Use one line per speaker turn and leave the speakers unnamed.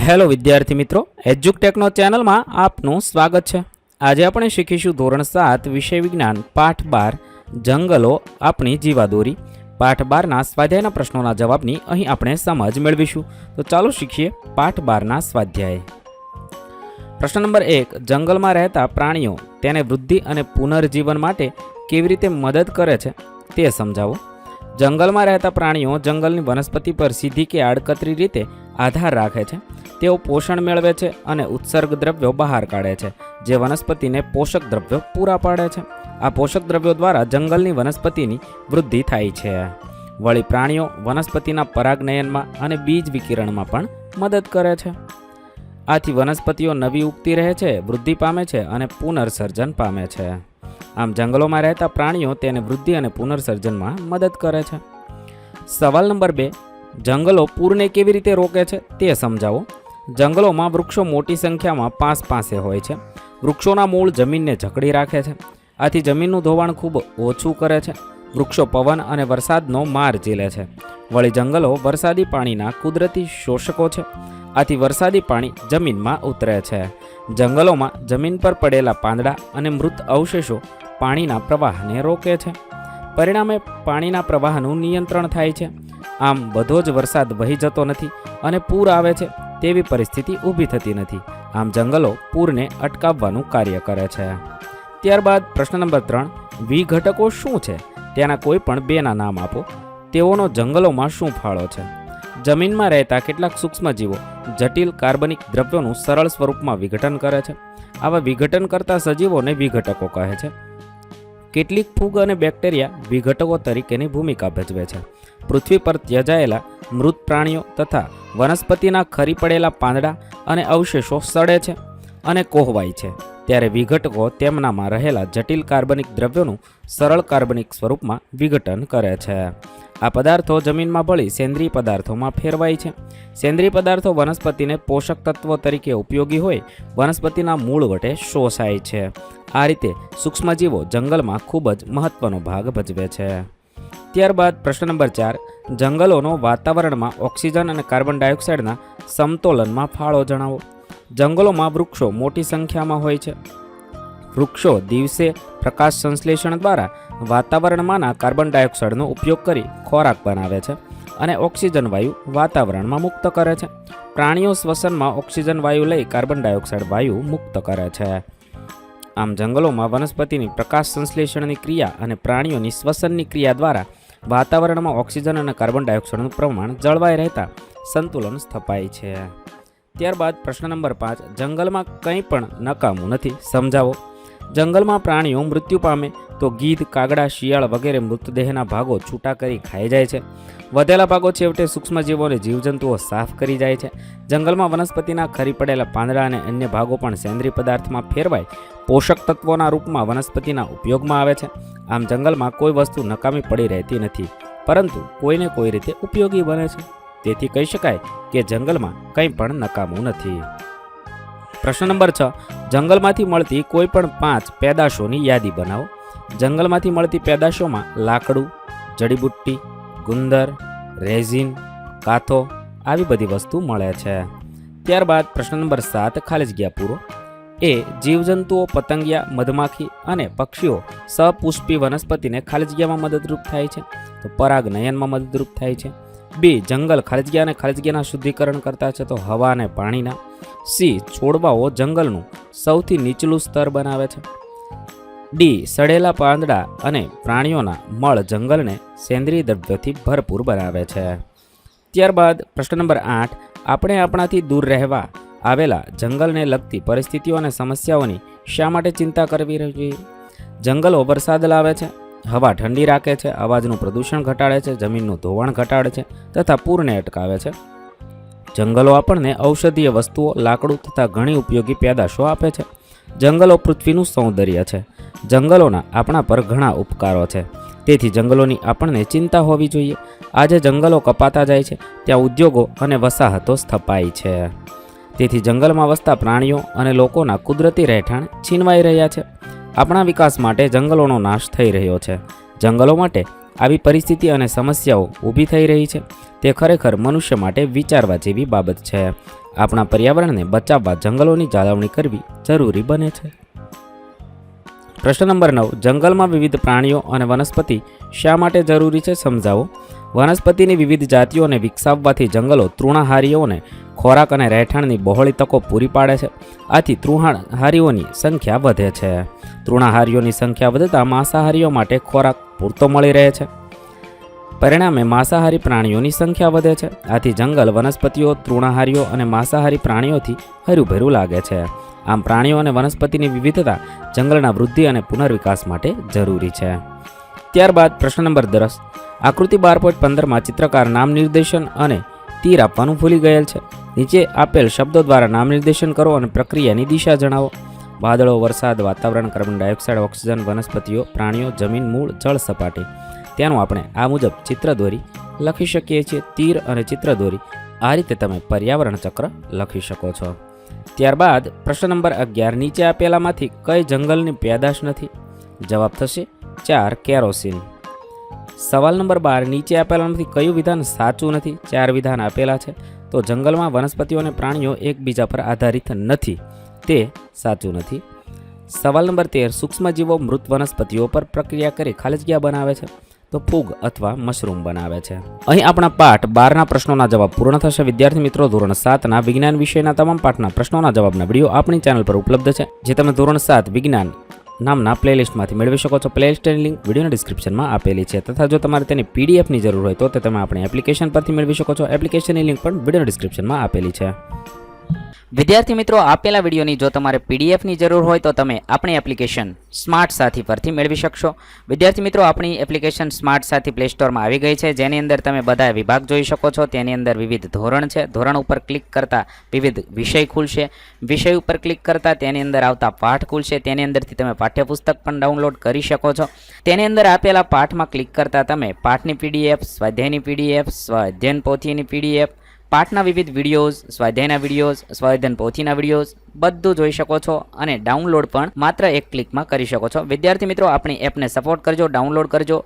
Hello વિદ્યાર્થી મિત્રો, એજ્યુકટેકનો ચેનલમાં આપનું સ્વાગત છે। આજે આપણે શીખીશું ધોરણ 7 વિષય વિજ્ઞાન પાઠ 12 જંગલો આપણી જીવાદોરી। પાઠ 12ના સ્વાધ્યાયના પ્રશ્નોના જવાબની અહીં આપણે સમજ મેળવીશું। તો ચાલો શીખીએ પાઠ 12ના સ્વાધ્યાય। પ્રશ્ન નંબર 1, જંગલમાં રહેતા પ્રાણીઓ તેને વૃદ્ધિ અને પુનર્જીવન માટે કેવી રીતે મદદ કરે છે તે સમજાવો। જંગલમાં રહેતા પ્રાણીઓ જંગલની વનસ્પતિ પર સીધી કે આડકતરી રીતે આધાર રાખે છે। તેઓ પોષણ મેળવે છે અને ઉત્સર્ગ દ્રવ્યો બહાર કાઢે છે, જે વનસ્પતિને પોષક દ્રવ્યો પૂરા પાડે છે। આ પોષક દ્રવ્યો દ્વારા જંગલની વનસ્પતિની વૃદ્ધિ થાય છે। વળી પ્રાણીઓ વનસ્પતિના પરાગનયનમાં અને બીજ વિકિરણમાં પણ મદદ કરે છે। આથી વનસ્પતિઓ નવી ઉગતી રહે છે, વૃદ્ધિ પામે છે અને પુનર્સર્જન પામે છે। આમ જંગલોમાં રહેતા પ્રાણીઓ તેને વૃદ્ધિ અને પુનર્સર્જનમાં મદદ કરે છે। સવાલ નંબર 2, જંગલો પૂરને કેવી રીતે રોકે છે તે સમજાવો। જંગલોમાં વૃક્ષો મોટી સંખ્યામાં પાસે હોય છે। વૃક્ષોના મૂળ જમીનને જકડી રાખે છે, આથી જમીનનું ધોવાણ ખૂબ ઓછું કરે છે। વૃક્ષો પવન અને વરસાદનો માર ઝીલે છે। વળી જંગલો વરસાદી પાણીના કુદરતી શોષકો છે, આથી વરસાદી પાણી જમીનમાં ઉતરે છે। જંગલોમાં જમીન પર પડેલા પાંદડા અને મૃત અવશેષો પાણીના પ્રવાહને રોકે છે, પરિણામે પાણીના પ્રવાહનું નિયંત્રણ થાય છે। આમ બધો જ વરસાદ વહી જતો નથી અને પૂર આવે છે તેવી પરિસ્થિતિ ઊભી થતી નથી। આમ જંગલો પૂરને અટકાવવાનું કાર્ય કરે છે। ત્યારબાદ પ્રશ્ન નંબર 3, વિઘટકો શું છે તેના કોઈ પણ બેના નામ આપો। તેઓનો જંગલોમાં શું ફાળો છે? જમીનમાં રહેતા કેટલાક સૂક્ષ્મજીવો જટિલ કાર્બનિક દ્રવ્યોનું સરળ સ્વરૂપમાં વિઘટન કરે છે। આવા વિઘટન કરતા સજીવોને વિઘટકો કહે છે। કેટલીક ફૂગ અને બેક્ટેરિયા વિઘટકો તરીકેની ભૂમિકા ભજવે છે। પૃથ્વી પર ત્યજાયેલા મૃત પ્રાણીઓ તથા વનસ્પતિના ખરી પડેલા પાંદડા અને અવશેષો સડે છે અને કોહવાય છે, ત્યારે વિઘટકો તેમનામાં રહેલા જટિલ કાર્બનિક દ્રવ્યોનું સરળ કાર્બનિક સ્વરૂપમાં વિઘટન કરે છે। આ પદાર્થો જમીનમાં ભળી સેન્દ્રીય પદાર્થોમાં ફેરવાય છે। સેન્દ્રીય પદાર્થો વનસ્પતિને પોષક તત્વો તરીકે ઉપયોગી હોય વનસ્પતિના મૂળ વટે શોષાય છે। આ રીતે સૂક્ષ્મજીવો જંગલમાં ખૂબ જ મહત્વનો ભાગ ભજવે છે। ત્યારબાદ પ્રશ્ન નંબર 4, જંગલોનો વાતાવરણમાં ઓક્સિજન અને કાર્બન ડાયોક્સાઇડના સમતોલનમાં ફાળો જણાવો। જંગલોમાં વૃક્ષો મોટી સંખ્યામાં હોય છે। વૃક્ષો દિવસે પ્રકાશ સંશ્લેષણ દ્વારા વાતાવરણમાંના કાર્બન ડાયોક્સાઇડનો ઉપયોગ કરી ખોરાક બનાવે છે અને ઓક્સિજન વાયુ વાતાવરણમાં મુક્ત કરે છે। પ્રાણીઓ શ્વસનમાં ઓક્સિજન વાયુ લઈ કાર્બન ડાયોક્સાઇડ વાયુ મુક્ત કરે છે। આમ જંગલોમાં વનસ્પતિની પ્રકાશ સંશ્લેષણની ક્રિયા અને પ્રાણીઓની શ્વસનની ક્રિયા દ્વારા વાતાવરણમાં ઓક્સિજન અને કાર્બન ડાયોક્સાઇડનું પ્રમાણ જળવાઈ રહેતા સંતુલન સ્થપાય છે। ત્યારબાદ પ્રશ્ન નંબર 5, જંગલમાં કંઈ પણ નકામું નથી, સમજાવો। જંગલમાં પ્રાણીઓ મૃત્યુ પામે તો ગીધ, કાગડા, શિયાળ વગેરે મૃતદેહના ભાગો છૂટા કરી ખાઈ જાય છે। વધેલા ભાગો છેવટે સૂક્ષ્મજીવોને જીવજંતુઓ સાફ કરી જાય છે। જંગલમાં વનસ્પતિના ખરી પડેલા પાંદડા અને અન્ય ભાગો પણ સેન્દ્રીય પદાર્થમાં ફેરવાય પોષક તત્વોના રૂપમાં વનસ્પતિના ઉપયોગમાં આવે છે। આમ જંગલમાં કોઈ વસ્તુ નકામી પડી રહેતી નથી, પરંતુ કોઈને કોઈ રીતે ઉપયોગી બને છે। તેથી કહી શકાય કે જંગલમાં કંઈ પણ નકામું નથી। પ્રશ્ન નંબર 6, જંગલમાંથી મળતી કોઈ પણ 5 પેદાશોની યાદી બનાવો। જંગલમાંથી મળતી પેદાશોમાં લાકડું, જડીબુટ્ટી, ગુંદર, રેઝિન, કાથો આવી બધી વસ્તુ મળે છે। ત્યારબાદ પ્રશ્ન નંબર 7, ખાલી જગ્યા પૂરો। એ, જીવજંતુઓ પતંગિયા, મધમાખી અને પક્ષીઓ સપુષ્પી વનસ્પતિને ખાલી જગ્યામાં મદદરૂપ થાય છે, તો પરાગનયનમાં મદદરૂપ થાય છે। બી, જંગલ ખાલી જગ્યા અને ખાલી જગ્યાના શુદ્ધિકરણ કરતા છે, તો હવા અને પાણીના। સી, છોડવાઓ જંગલનું સૌથી નીચલું સ્તર બનાવે છે। ડી, સડેલા પાંદડા અને પ્રાણીઓના મળ જંગલને સેન્દ્રીય દ્રવ્યોથી ભરપૂર બનાવે છે। ત્યારબાદ પ્રશ્ન નંબર 8, આપણે આપણાથી દૂર રહેવા આવેલા જંગલને લગતી પરિસ્થિતિઓ અને સમસ્યાઓની શા માટે ચિંતા કરવી જોઈએ? જંગલો વરસાદ લાવે છે, હવા ઠંડી રાખે છે, અવાજનું પ્રદૂષણ ઘટાડે છે, જમીનનું ધોવાણ ઘટાડે છે તથા પૂરને અટકાવે છે। જંગલો આપણને ઔષધીય વસ્તુઓ, લાકડું તથા ઘણી ઉપયોગી પેદાશો આપે છે। જંગલો પૃથ્વીનું સૌંદર્ય છે। જંગલોના આપણા પર ઘણા ઉપકારો છે, તેથી જંગલોની આપણને ચિંતા હોવી જોઈએ। આજે જંગલો કપાતા જાય છે, ત્યાં ઉદ્યોગો અને વસાહતો સ્થપાય છે, તેથી જંગલમાં વસતા પ્રાણીઓ અને લોકોના કુદરતી રહેઠાણ છીનવાઈ રહ્યા છે। આપણા વિકાસ માટે જંગલોનો નાશ થઈ રહ્યો છે। જંગલો માટે આવી પરિસ્થિતિ અને સમસ્યાઓ ઊભી થઈ રહી છે તે ખરેખર મનુષ્ય માટે વિચારવા જેવી બાબત છે. આપણા પર્યાવરણને બચાવવા જંગલોની જાળવણી કરવી જરૂરી બને છે. પ્રશ્ન નંબર 9. જંગલમાં વિવિધ પ્રાણીઓ અને વનસ્પતિ શા માટે જરૂરી છે સમજાવો. વનસ્પતિની વિવિધ જાતિઓને વિકસાવવાથી જંગલો તૃણાહારીઓને ખોરાક અને રહેઠાણની બહોળી તકો પૂરી પાડે છે. આથી તૃણાહારીઓની સંખ્યા વધે છે. તૃણાહારીઓની સંખ્યા વધતા માંસાહારીઓ માટે ખોરાક પૂરતો મળી રહે છે. પરિણામે માંસાહારી પ્રાણીઓની સંખ્યા વધે છે. આથી જંગલ વનસ્પતિઓ, તૃણાહારીઓ અને માંસાહારી પ્રાણીઓથી હર્યુભર્યું લાગે છે. આમ પ્રાણીઓ અને વનસ્પતિની વિવિધતા જંગલના વૃદ્ધિ અને પુનર્વિકાસ માટે જરૂરી છે. ત્યારબાદ પ્રશ્ન નંબર 10. આકૃતિ 12.15માં ચિત્રકાર નામ નિર્દેશન અને તીર આપવાનું ભૂલી ગયેલ છે. નીચે આપેલ શબ્દો દ્વારા નામ નિર્દેશન કરો અને પ્રક્રિયાની દિશા જણાવો. વાદળો, વરસાદ, વાતાવરણ, કાર્બન ડાયોક્સાઇડ, ઓક્સિજન, વનસ્પતિઓ, પ્રાણીઓ, જમીન, મૂળ, જળ સપાટી. ત્યાંનું આપણે આ મુજબ ચિત્ર દોરી લખી શકીએ છીએ. તીર અને ચિત્ર દોરી આ રીતે તમે પર્યાવરણ ચક્ર લખી શકો છો. ત્યારબાદ પ્રશ્ન નંબર 11. નીચે આપેલામાંથી કઈ જંગલની પેદાશ નથી? જવાબ થશે 4. કેરોસીન. સવાલ નંબર 12. નીચે આપેલામાંથી કયું વિધાન સાચું નથી? 4 વિધાન આપેલા છે. તો જંગલમાં વનસ્પતિઓ અને પ્રાણીઓ એકબીજા પર આધારિત નથી, તે સાચું નથી. સવાલ નંબર 13. સૂક્ષ્મજીવો મૃત વનસ્પતિઓ પર પ્રક્રિયા કરી ખાલી જગ્યા બનાવે છે, તો ફૂગ અથવા મશરૂમ બનાવે છે. અહીં આપણા પાઠ 12ના પ્રશ્નોના જવાબ પૂર્ણ થશે. વિદ્યાર્થી મિત્રો, ધોરણ 7ના વિજ્ઞાન વિષયના તમામ પાઠના પ્રશ્નોના જવાબના વિડીયો આપણી ચેનલ પર ઉપલબ્ધ છે, જે તમે ધોરણ 7 વિજ્ઞાન નામના પ્લેલિસ્ટમાંથી મેળવી શકો છો. પ્લેલિસ્ટની લિંક વિડીયોના ડિસ્ક્રિપ્શનમાં આપેલી છે. તથા જો તમારે તેની પીડીએફની જરૂર હોય તો તમે આપણી એપ્લિકેશન પરથી મેળવી શકો છો. એપ્લિકેશનની લિંક પણ વિડીયોના ડિસ્ક્રિપ્શનમાં આપેલી છે.
વિદ્યાર્થી મિત્રો, આપેલા વિડીયોની જો તમારે પીડીએફની જરૂર હોય તો તમે આપણી એપ્લિકેશન સ્માર્ટ સાથી પરથી મેળવી શકશો. વિદ્યાર્થી મિત્રો, આપણી એપ્લિકેશન સ્માર્ટ સાથી પ્લે સ્ટોરમાં આવી ગઈ છે, જેની અંદર તમે બધા વિભાગ જોઈ શકો છો. તેની અંદર વિવિધ ધોરણ છે. ધોરણ ઉપર ક્લિક કરતાં વિવિધ વિષય ખુલશે. વિષય ઉપર ક્લિક કરતાં તેની અંદર આવતા પાઠ ખુલશે. તેની અંદરથી તમે પાઠ્યપુસ્તક પણ ડાઉનલોડ કરી શકો છો. તેની અંદર આપેલા પાઠમાં ક્લિક કરતાં તમે પાઠની પીડીએફ, સ્વાધ્યાયની પીડીએફ, સ્વાધ્યાયન પોથીની પીડીએફ, પાઠના વિવિધ વિડીયોઝ, સ્વાધ્યાયના વિડીયોઝ, સ્વાધ્યાયન પોથીના વિડીયોઝ બધું જોઈ શકો છો અને ડાઉનલોડ પણ માત્ર એક ક્લિકમાં કરી શકો છો. વિદ્યાર્થી મિત્રો, આપણી એપને સપોર્ટ કરજો, ડાઉનલોડ કરજો.